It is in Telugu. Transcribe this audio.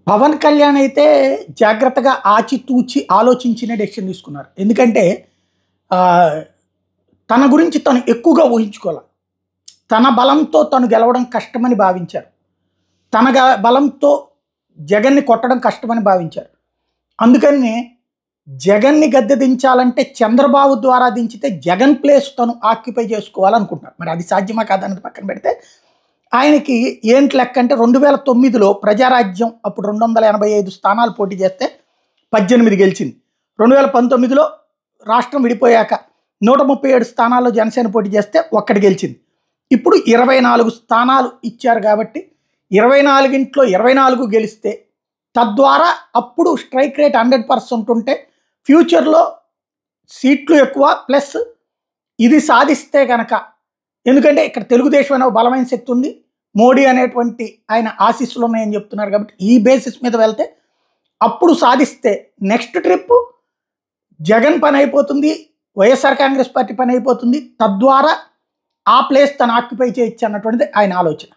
పవన్ కళ్యాణ్ అయితే జాగ్రత్తగా ఆచితూచి ఆలోచించిన డెసిషన్ తీసుకున్నారు. ఎందుకంటే ఆహ్, తన గురించి తను ఎక్కువగా ఊహించుకోల. తన బలంతో తను గెలవడం కష్టమని భావించారు. తన బలంతో జగన్‌ని కొట్టడం కష్టమని భావించారు. అందుకనే జగన్‌ని గద్దె దించాలంటే చంద్రబాబు ద్వారా దించితే జగన్ ప్లేస్ తను ఆక్యుపై చేసుకోవాలనుకుంటున్నారు. మరి అది సాధ్యమా కాదా అన్నది పక్కన పెడితే, ఆయనకి ఏంటి లెక్కంటే 2009లో ప్రజారాజ్యం అప్పుడు 285 స్థానాలు పోటీ చేస్తే 18 గెలిచింది. 2019లో రాష్ట్రం విడిపోయాక 137 స్థానాల్లో జనసేన పోటీ చేస్తే ఒక్కటి గెలిచింది. ఇప్పుడు 24 స్థానాలు ఇచ్చారు కాబట్టి 24 24 గెలిస్తే తద్వారా అప్పుడు స్ట్రైక్ రేట్ 100% ఉంటే ఫ్యూచర్‌లో సీట్లు ఎక్కువ ప్లస్ ఇది సాధిస్తే గనక, ఎందుకంటే ఇక్కడ తెలుగుదేశం అనే ఒక బలమైన శక్తి ఉంది. మోడీ అనేటువంటి ఆయన ఆశీస్సులు ఉన్నాయని చెప్తున్నారు కాబట్టి ఈ బేసిస్ మీద వెళ్తే అప్పుడు సాధిస్తే నెక్స్ట్ ట్రిప్ జగన్ పని అయిపోతుంది. వైఎస్ఆర్ కాంగ్రెస్ పార్టీ పని అయిపోతుంది. తద్వారా ఆ ప్లేస్ తను ఆక్యుపై చేయొచ్చు అన్నటువంటిది ఆయన ఆలోచన.